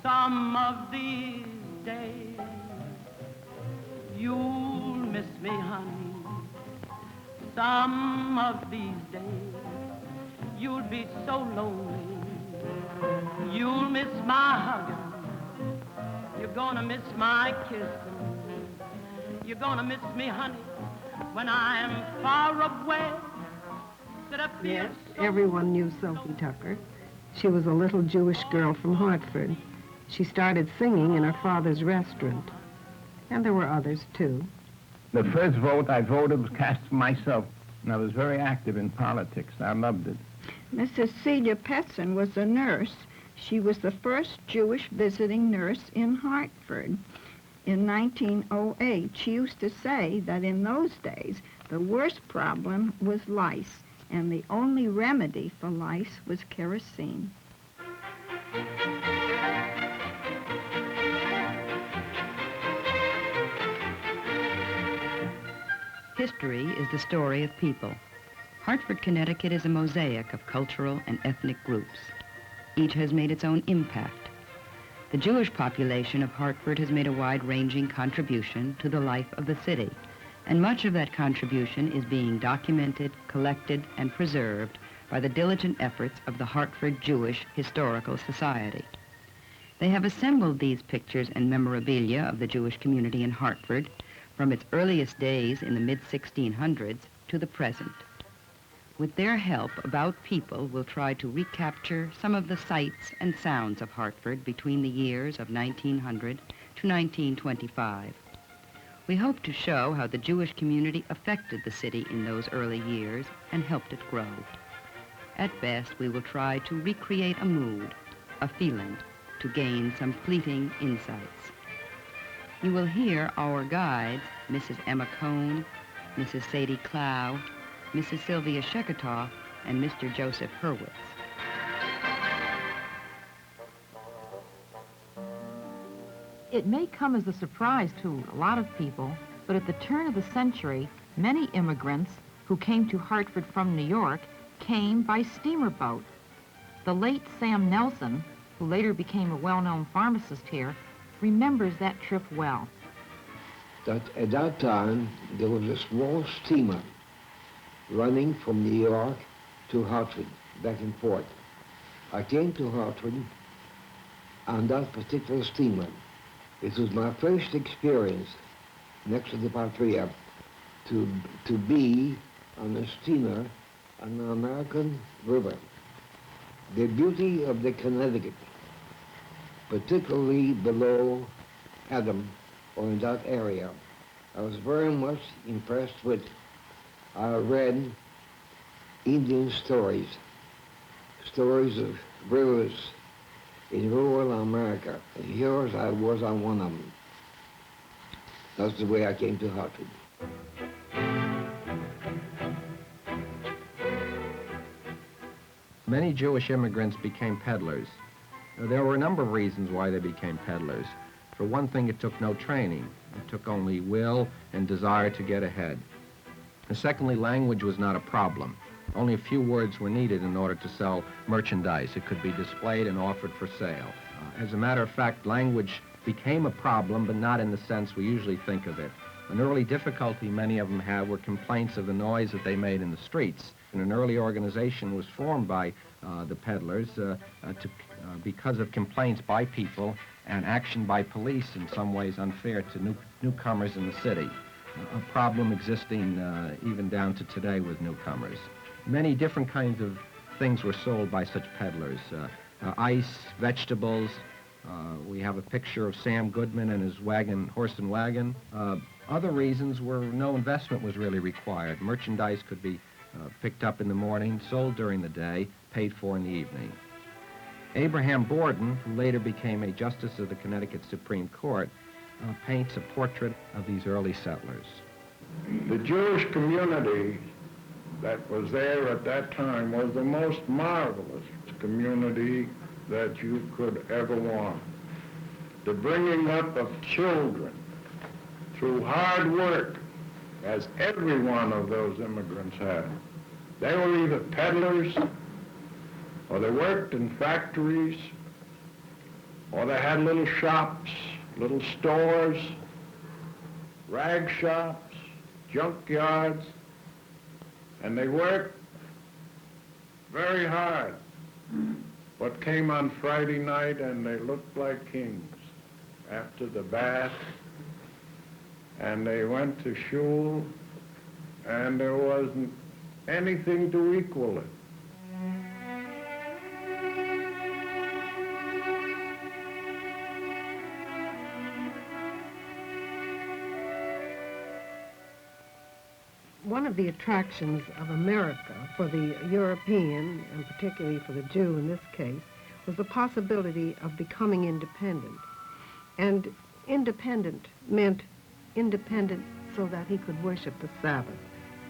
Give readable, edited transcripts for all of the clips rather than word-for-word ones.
Some of these days you'll miss me, honey. Some of these days you'll be so lonely. You'll miss my hugging. You're gonna miss my kissing. You're gonna miss me, honey, when I am far away. Yes, everyone knew Sophie Tucker. She was a little Jewish girl from Hartford. She started singing in her father's restaurant. And there were others, too. The first vote I voted was cast for myself, and I was very active in politics. I loved it. Mrs. Celia Petson was a nurse. She was the first Jewish visiting nurse in Hartford. In 1908, she used to say that in those days, the worst problem was lice, and the only remedy for lice was kerosene. History is the story of people. Hartford, Connecticut is a mosaic of cultural and ethnic groups. Each has made its own impact. The Jewish population of Hartford has made a wide-ranging contribution to the life of the city, and much of that contribution is being documented, collected, and preserved by the diligent efforts of the Hartford Jewish Historical Society. They have assembled these pictures and memorabilia of the Jewish community in Hartford from its earliest days in the mid-1600s to the present. With their help, About People will try to recapture some of the sights and sounds of Hartford between the years of 1900 to 1925. We hope to show how the Jewish community affected the city in those early years and helped it grow. At best, we will try to recreate a mood, a feeling, to gain some fleeting insights. You will hear our guides, Mrs. Emma Cohn, Mrs. Sadie Clow, Mrs. Sylvia Sheketoff, and Mr. Joseph Hurwitz. It may come as a surprise to a lot of people, but at the turn of the century, many immigrants who came to Hartford from New York came by steamer boat. The late Sam Nelson, who later became a well-known pharmacist here, remembers that trip well. At that time, there was a small steamer running from New York to Hartford, back and forth. I came to Hartford on that particular steamer. It was my first experience, next to the Patria, to be on a steamer on the American River. The beauty of the Connecticut, particularly below Haddam or in that area, I was very much impressed with. I read Indian stories of rivers in rural America. And here I was on one of them. That's the way I came to Hartford. Many Jewish immigrants became peddlers. There were a number of reasons why they became peddlers. For one thing, it took no training. It took only will and desire to get ahead. And secondly, language was not a problem. Only a few words were needed in order to sell merchandise. It could be displayed and offered for sale. As a matter of fact, language became a problem, but not in the sense we usually think of it. An early difficulty many of them had were complaints of the noise that they made in the streets. And an early organization was formed by the peddlers because of complaints by people and action by police, in some ways unfair to newcomers in the city. A problem existing even down to today with newcomers. Many different kinds of things were sold by such peddlers. Ice, vegetables. We have a picture of Sam Goodman and his wagon, horse and wagon. Other reasons were no investment was really required. Merchandise could be picked up in the morning, sold during the day, paid for in the evening. Abraham Borden, who later became a justice of the Connecticut Supreme Court, paints a portrait of these early settlers. The Jewish community that was there at that time was the most marvelous community that you could ever want. The bringing up of children through hard work, as every one of those immigrants had. They were either peddlers or they worked in factories or they had little shops, little stores, rag shops, junkyards, and they worked very hard, but came on Friday night and they looked like kings after the bath, and they went to shul, and there wasn't anything to equal it. One of the attractions of America for the European, and particularly for the Jew in this case, was the possibility of becoming independent. And independent meant independent so that he could worship the Sabbath,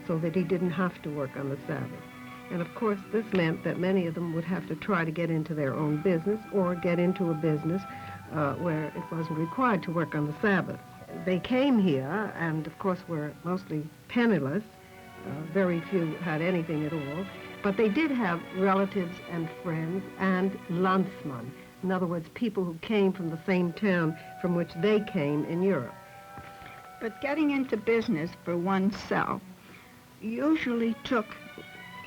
so that he didn't have to work on the Sabbath. And of course, this meant that many of them would have to try to get into their own business or get into a business where it wasn't required to work on the Sabbath. They came here and, of course, were mostly penniless. Very few had anything at all. But they did have relatives and friends and landsmen. In other words, people who came from the same town from which they came in Europe. But getting into business for oneself usually took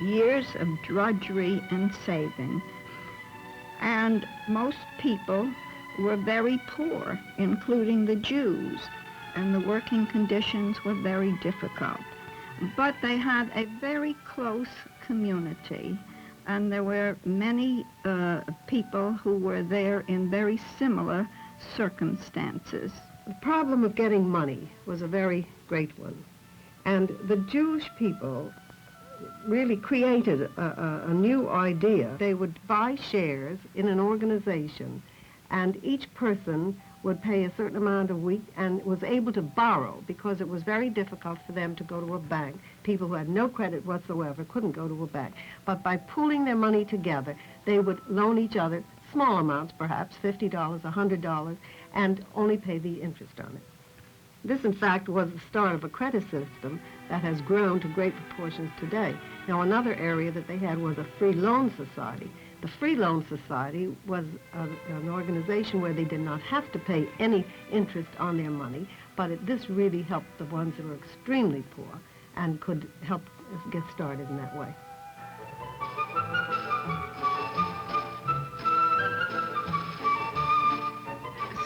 years of drudgery and saving. And most people were very poor, including the Jews, and the working conditions were very difficult. But they had a very close community, and there were many people who were there in very similar circumstances. The problem of getting money was a very great one. And the Jewish people really created a new idea. They would buy shares in an organization, and each person would pay a certain amount a week and was able to borrow because it was very difficult for them to go to a bank. People who had no credit whatsoever couldn't go to a bank. But by pooling their money together, they would loan each other small amounts, perhaps $50, $100, and only pay the interest on it. This, in fact, was the start of a credit system that has grown to great proportions today. Now, another area that they had was a free loan society. The Free Loan Society was an organization where they did not have to pay any interest on their money, but this really helped the ones that were extremely poor and could help us get started in that way.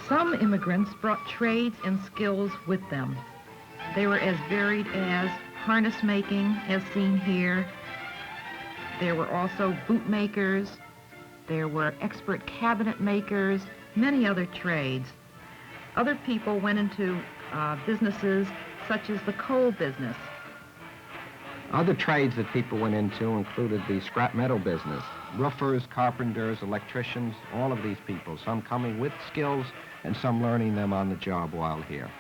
Some immigrants brought trades and skills with them. They were as varied as harness making, as seen here. There were also boot makers. There were expert cabinet makers, many other trades. Other people went into businesses such as the coal business. Other trades that people went into included the scrap metal business, roofers, carpenters, electricians, all of these people, some coming with skills and some learning them on the job while here.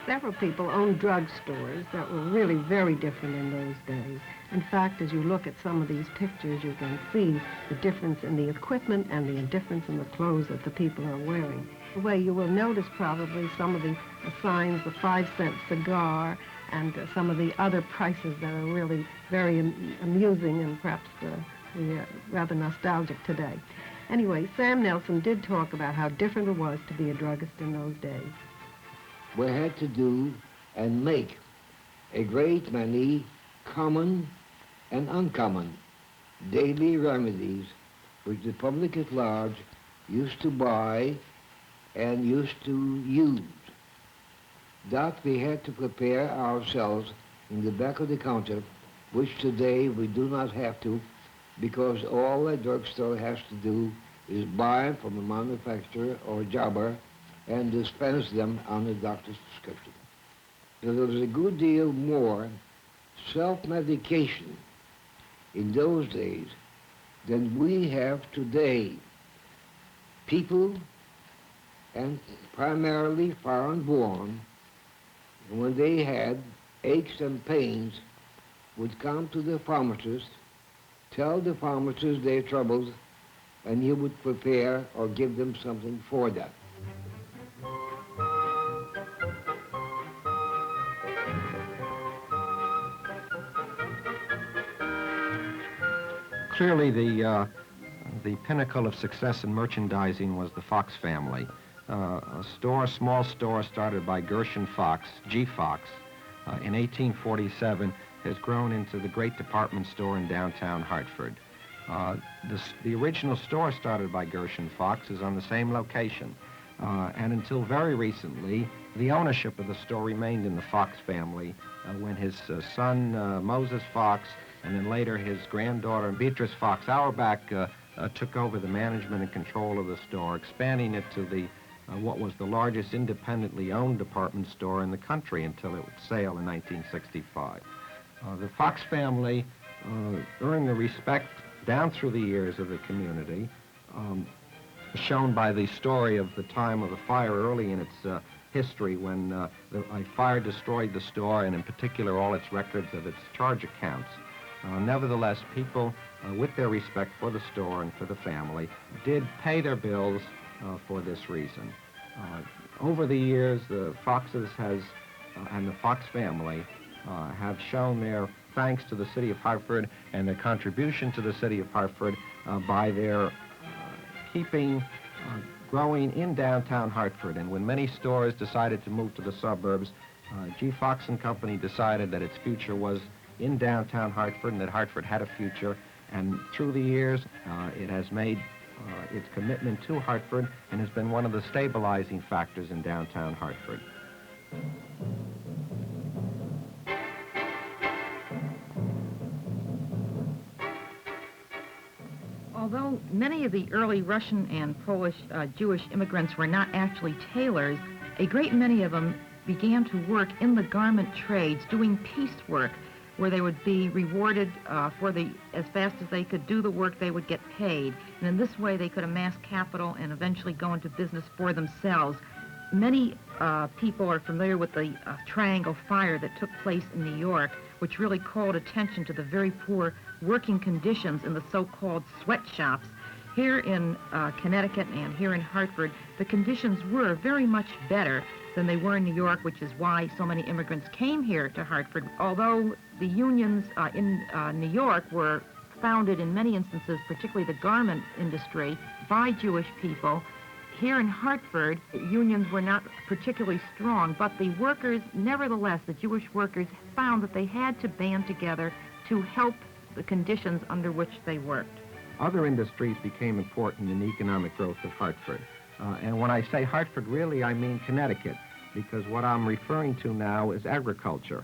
Several people owned drugstores that were really very different in those days. In fact, as you look at some of these pictures, you can see the difference in the equipment and the difference in the clothes that the people are wearing. The way you will notice probably some of the signs, the 5-cent cigar, and some of the other prices that are really very amusing and perhaps rather nostalgic today. Anyway, Sam Nelson did talk about how different it was to be a druggist in those days. We had to do and make a great many common and uncommon daily remedies which the public at large used to buy and used to use. That we had to prepare ourselves in the back of the counter, which today we do not have to, because all a drugstore has to do is buy from a manufacturer or jobber and dispense them on a doctor's prescription. So there was a good deal more self-medication in those days than we have today. People, and primarily foreign-born, when they had aches and pains, would come to the pharmacist, tell the pharmacist their troubles, and he would prepare or give them something for that. Clearly, the the pinnacle of success in merchandising was the Fox family. A small store started by Gershon Fox, G. Fox, in 1847, has grown into the great department store in downtown Hartford. The original store started by Gershon Fox is on the same location. And until very recently, the ownership of the store remained in the Fox family when his son, Moses Fox, and then later his granddaughter, Beatrice Fox Auerbach, took over the management and control of the store, expanding it to the what was the largest independently owned department store in the country until it would sail in 1965. The Fox family earned the respect down through the years of the community, shown by the story of the time of the fire early in its history when a fire destroyed the store, and in particular all its records of its charge accounts. Nevertheless, people, with their respect for the store and for the family, did pay their bills for this reason. Over the years, the Foxes and the Fox family have shown their thanks to the city of Hartford and their contribution to the city of Hartford by their growing in downtown Hartford. And when many stores decided to move to the suburbs, G. Fox and Company decided that its future was in downtown Hartford and that Hartford had a future. And through the years, it has made its commitment to Hartford and has been one of the stabilizing factors in downtown Hartford. Although many of the early Russian and Polish Jewish immigrants were not actually tailors, a great many of them began to work in the garment trades, doing piecework, where they would be rewarded as fast as they could do the work, they would get paid. And in this way, they could amass capital and eventually go into business for themselves. Many people are familiar with the Triangle Fire that took place in New York, which really called attention to the very poor working conditions in the so-called sweatshops. Here in Connecticut and here in Hartford, the conditions were very much better than they were in New York, which is why so many immigrants came here to Hartford. Although the unions in New York were founded in many instances, particularly the garment industry, by Jewish people, here in Hartford, unions were not particularly strong, but the workers, nevertheless, the Jewish workers found that they had to band together to help the conditions under which they worked. Other industries became important in the economic growth of Hartford. And when I say Hartford, really, I mean Connecticut, because what I'm referring to now is agriculture.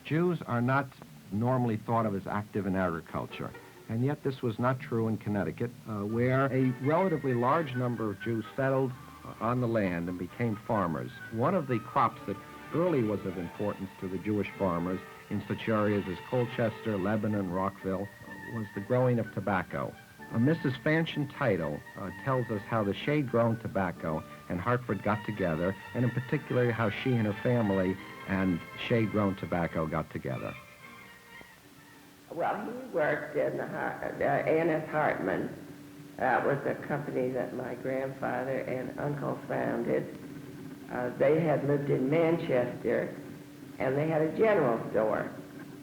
Jews are not normally thought of as active in agriculture, and yet this was not true in Connecticut, where a relatively large number of Jews settled on the land and became farmers. One of the crops that early was of importance to the Jewish farmers in such areas as Colchester, Lebanon, Rockville, was the growing of tobacco. Mrs. Fanchon Title tells us how the shade-grown tobacco and Hartford got together, and in particular how she and her family and shade-grown tobacco got together. Well, he worked in A&S Hartman. That was a company that my grandfather and uncle founded. They had lived in Manchester, and they had a general store.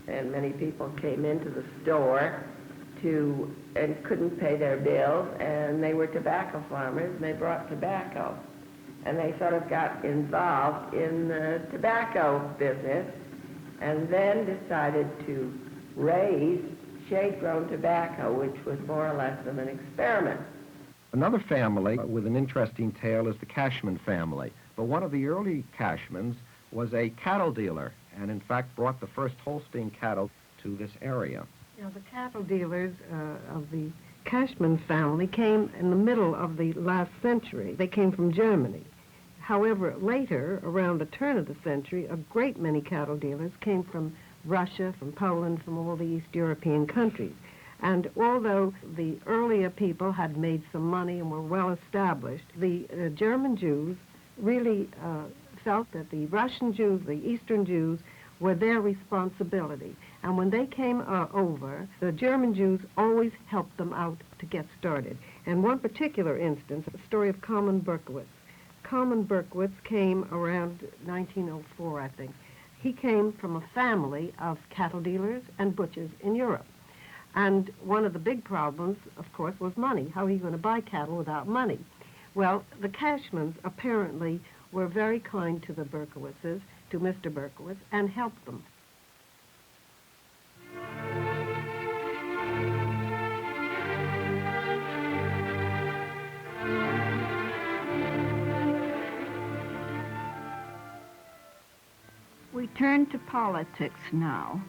And many people came into the store and couldn't pay their bills, and they were tobacco farmers, and they brought tobacco. And they sort of got involved in the tobacco business, and then decided to raise shade-grown tobacco, which was more or less of an experiment. Another family with an interesting tale is the Cashman family. But one of the early Cashmans was a cattle dealer, and in fact brought the first Holstein cattle to this area. Now, the cattle dealers of the Cashman family came in the middle of the last century. They came from Germany. However, later, around the turn of the century, a great many cattle dealers came from Russia, from Poland, from all the East European countries. And although the earlier people had made some money and were well established, the German Jews really felt that the Russian Jews, the Eastern Jews, were their responsibility. And when they came over, the German Jews always helped them out to get started. And one particular instance, the story of Kalman Berkowitz. Kalman Berkowitz came around 1904, I think. He came from a family of cattle dealers and butchers in Europe. And one of the big problems, of course, was money. How are you going to buy cattle without money? Well, the Cashmans apparently were very kind to the Berkowitzes, to Mr. Berkowitz, and helped them. We turn to politics now.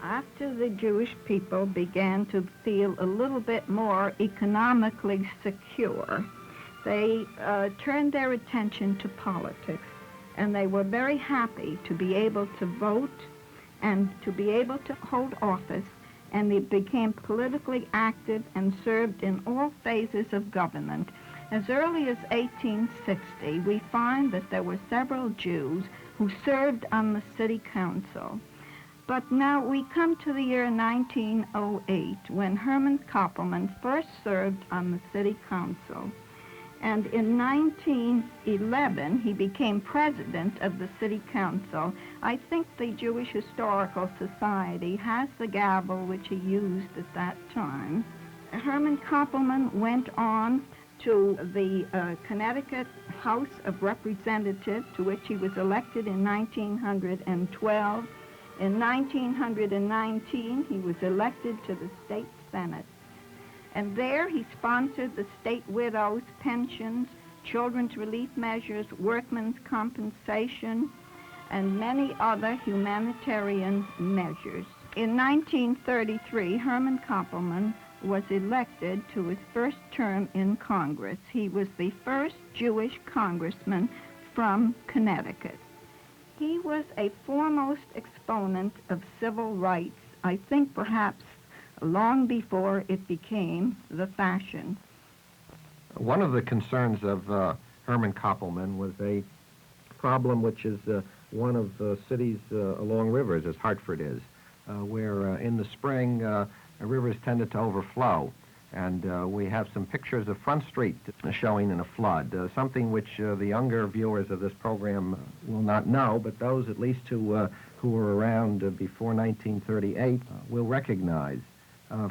After the Jewish people began to feel a little bit more economically secure, they turned their attention to politics, and they were very happy to be able to vote and to be able to hold office, and they became politically active and served in all phases of government. As early as 1860, we find that there were several Jews who served on the city council. But now we come to the year 1908, when Herman Koppelman first served on the city council. And in 1911, he became president of the city council. I think the Jewish Historical Society has the gavel which he used at that time. Herman Koppelman went on to the Connecticut House of Representatives, to which he was elected in 1912. In 1919, he was elected to the state senate. And there he sponsored the state widows' pensions, children's relief measures, workmen's compensation, and many other humanitarian measures. In 1933, Herman Koppelman was elected to his first term in Congress. He was the first Jewish congressman from Connecticut. He was a foremost exponent of civil rights, I think perhaps long before it became the fashion. One of the concerns of Herman Koppelman was a problem which is one of cities along rivers, as Hartford is, where in the spring rivers tended to overflow. And we have some pictures of Front Street showing in a flood, something which the younger viewers of this program will not know, but those at least who were around before 1938 will recognize.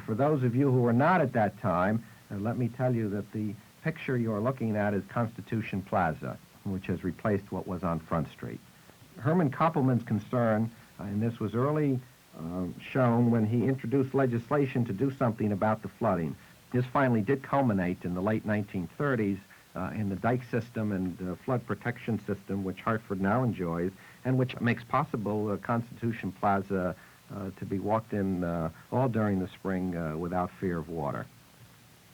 For those of you who were not at that time, let me tell you that the picture you're looking at is Constitution Plaza, which has replaced what was on Front Street. Herman Koppelman's concern, and this was early shown when he introduced legislation to do something about the flooding. This finally did culminate in the late 1930s in the dike system and flood protection system, which Hartford now enjoys, and which makes possible Constitution Plaza to be walked in all during the spring without fear of water.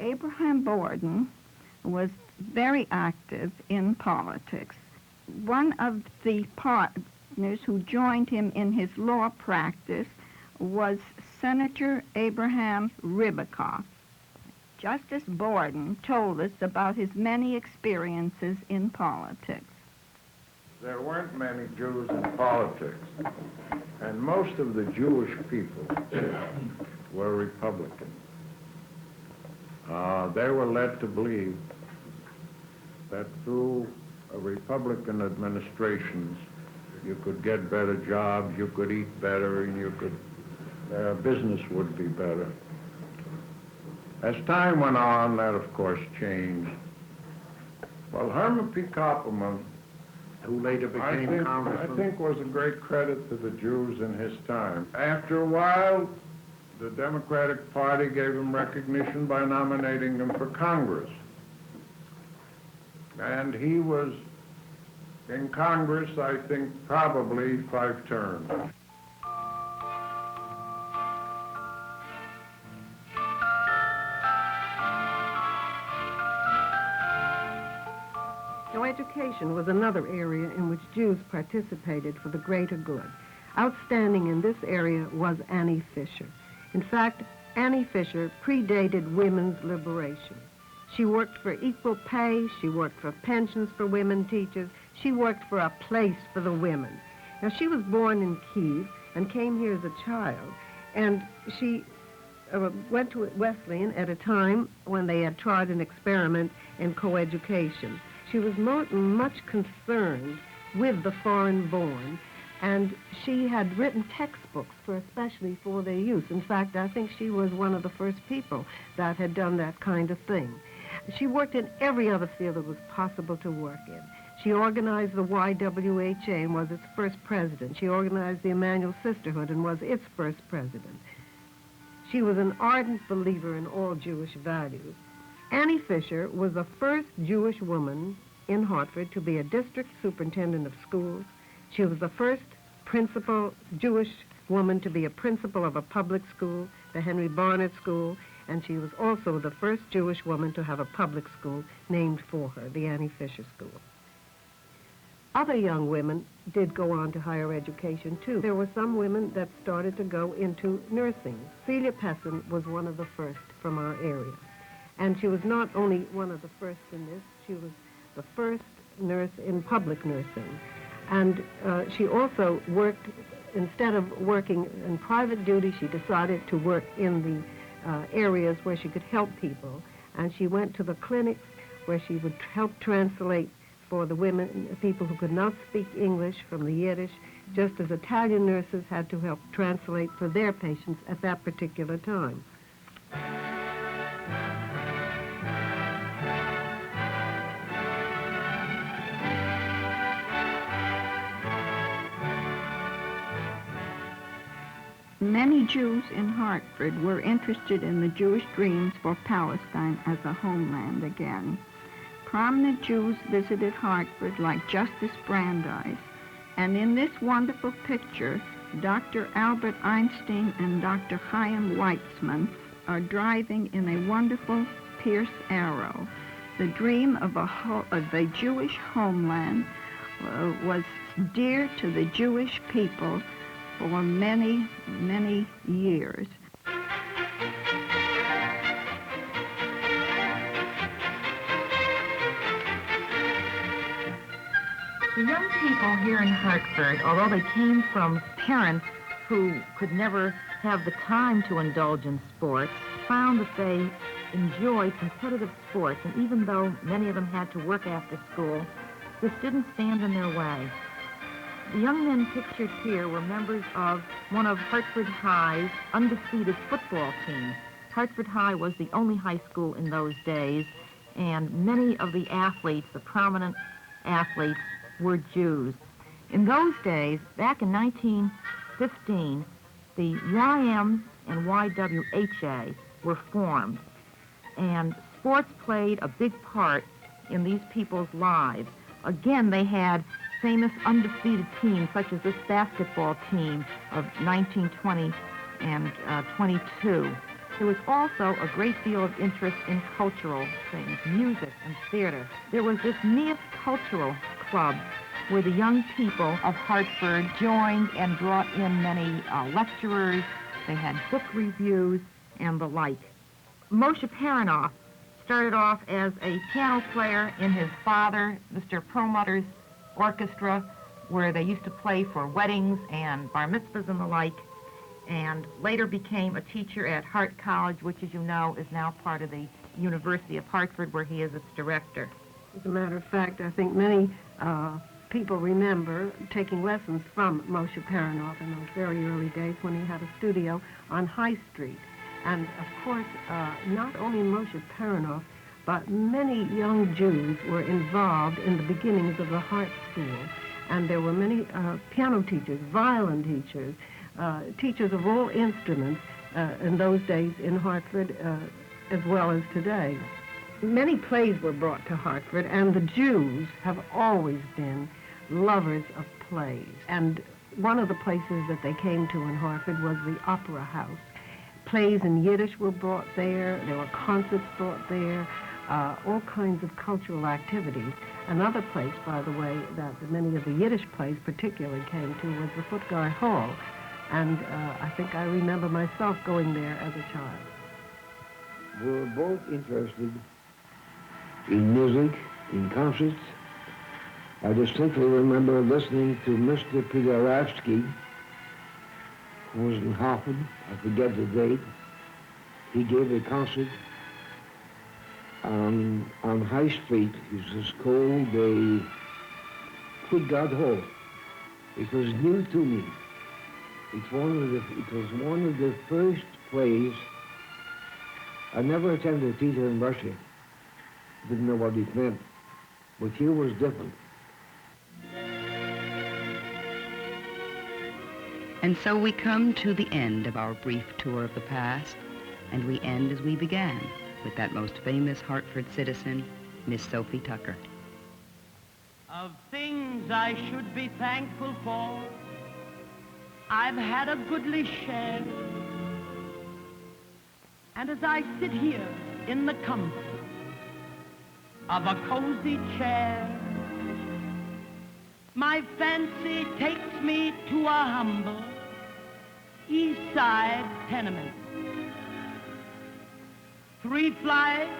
Abraham Borden was very active in politics. One of the partners who joined him in his law practice was Senator Abraham Ribicoff. Justice Borden told us about his many experiences in politics. There weren't many Jews in politics, and most of the Jewish people were Republican. They were led to believe that through Republican administrations, you could get better jobs, you could eat better, and you could business would be better. As time went on, that of course changed. Well, Herman P. Koppelman, who later became congressman, I think was a great credit to the Jews in his time. After a while, the Democratic Party gave him recognition by nominating him for Congress. And he was in Congress, I think, probably 5 terms. So education was another area in which Jews participated for the greater good. Outstanding in this area was Annie Fisher. In fact, Annie Fisher predated women's liberation. She worked for equal pay, she worked for pensions for women teachers, she worked for a place for the women. Now, she was born in Kiev and came here as a child, and she went to Wesleyan at a time when they had tried an experiment in coeducation. She was much concerned with the foreign-born, And she had written textbooks especially for their use. In fact, I think she was one of the first people that had done that kind of thing. She worked in every other field that was possible to work in. She organized the YWHA and was its first president. She organized the Emmanuel Sisterhood and was its first president. She was an ardent believer in all Jewish values. Annie Fisher was the first Jewish woman in Hartford to be a district superintendent of schools. She was the first Jewish woman to be a principal of a public school, the Henry Barnard School, and she was also the first Jewish woman to have a public school named for her, the Annie Fisher School. Other young women did go on to higher education, too. There were some women that started to go into nursing. Celia Pessin was one of the first from our area. And she was not only one of the first in this, she was the first nurse in public nursing. And she also worked, instead of working in private duty, she decided to work in the areas where she could help people. And she went to the clinics where she would help translate for the women, people who could not speak English from the Yiddish, just as Italian nurses had to help translate for their patients at that particular time. Many Jews in Hartford were interested in the Jewish dreams for Palestine as a homeland again. Prominent Jews visited Hartford like Justice Brandeis, and in this wonderful picture, Dr. Albert Einstein and Dr. Chaim Weizmann are driving in a wonderful Pierce Arrow. The dream of a Jewish homeland was dear to the Jewish people for many, many years. The young people here in Hartford, although they came from parents who could never have the time to indulge in sports, found that they enjoyed competitive sports, and even though many of them had to work after school, this didn't stand in their way. The young men pictured here were members of one of Hartford High's undefeated football teams. Hartford High was the only high school in those days, and many of the athletes, the prominent athletes, were Jews. In those days, back in 1915, the YMs and YWHA were formed, and sports played a big part in these people's lives. Again, they had famous undefeated teams, such as this basketball team of 1920 and 22. There was also a great deal of interest in cultural things, music and theater. There was this Neath Cultural Club where the young people of Hartford joined and brought in many lecturers. They had book reviews and the like. Moshe Perinoff started off as a piano player in his father, Mr. Perlmutter's orchestra, where they used to play for weddings and bar mitzvahs and the like, and later became a teacher at Hart College, which, as you know, is now part of the University of Hartford, where he is its director. As a matter of fact, I think many people remember taking lessons from Moshe Perinoff in those very early days when he had a studio on High Street. And, of course, not only Moshe Perinoff, but many young Jews were involved in the beginnings of the Hart School. And there were many piano teachers, violin teachers, teachers of all instruments in those days in Hartford as well as today. Many plays were brought to Hartford, and the Jews have always been lovers of plays. And one of the places that they came to in Hartford was the Opera House. Plays in Yiddish were brought there. There were concerts brought there, all kinds of cultural activities. Another place, by the way, that many of the Yiddish plays particularly came to was the Footguard Hall. And I think I remember myself going there as a child. We were both interested in music, in concerts. I distinctly remember listening to Mr. Pigaravsky, who was in Hartford. I forget the date. He gave a concert on High Street. It was called the Footguard Hall. It was new to me. It was one of the first plays. I never attended theater in Russia. Didn't know what it meant. But here was different. And so we come to the end of our brief tour of the past, and we end as we began, with that most famous Hartford citizen, Miss Sophie Tucker. Of things I should be thankful for, I've had a goodly share. And as I sit here in the comfort of a cozy chair, my fancy takes me to a humble east side tenement. 3 flights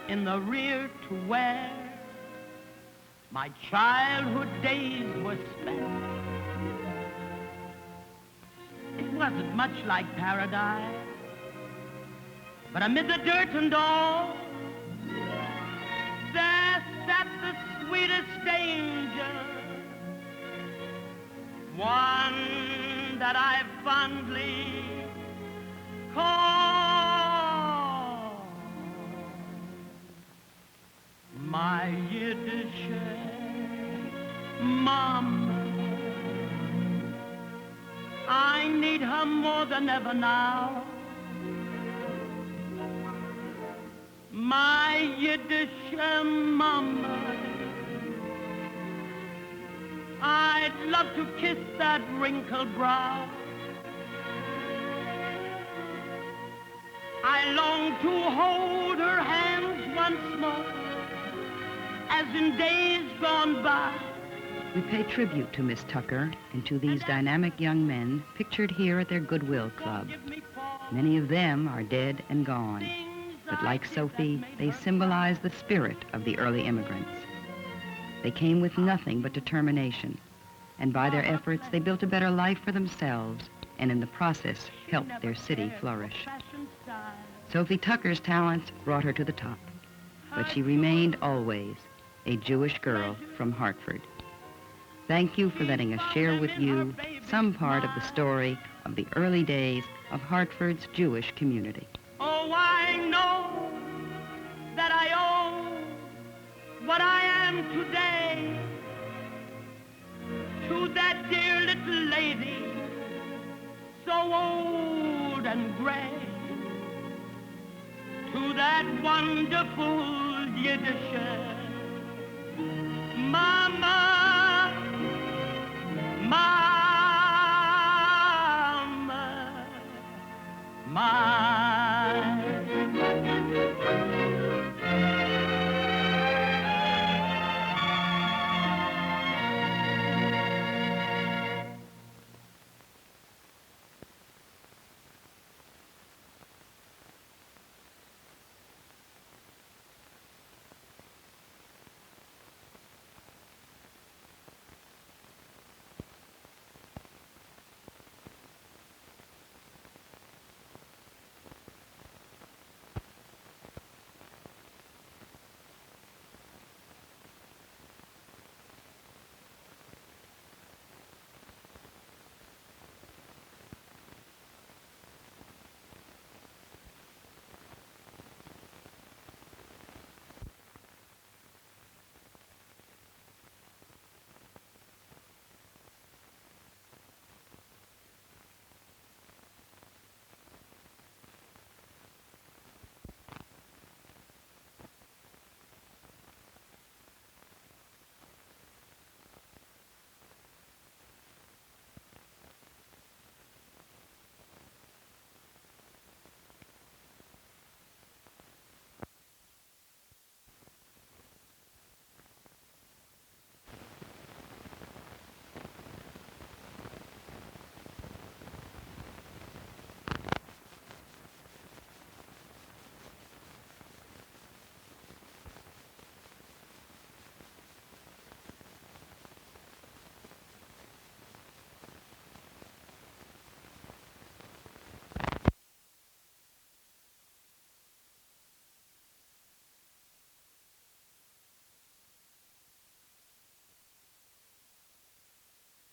in the rear to where my childhood days were spent. It wasn't much like paradise, but amid the dirt and all, there sat the sweetest angel, one that I fondly call my Yiddish mama. I need her more than ever now. My Yiddish mama. I'd love to kiss that wrinkled brow. I long to hold her hands once more, as in days gone by. We pay tribute to Miss Tucker and to these dynamic young men pictured here at their Goodwill Club. Many of them are dead and gone, but like Sophie, they symbolize the spirit of the early immigrants. They came with nothing but determination, and by their efforts, they built a better life for themselves, and in the process, helped their city flourish. Sophie Tucker's talents brought her to the top, but she remained always a Jewish girl from Hartford. Thank you for letting us share with you some part of the story of the early days of Hartford's Jewish community. Oh, I know that I owe what I am today to that dear little lady, so old and gray, to that wonderful Yiddish mama, mama, mama.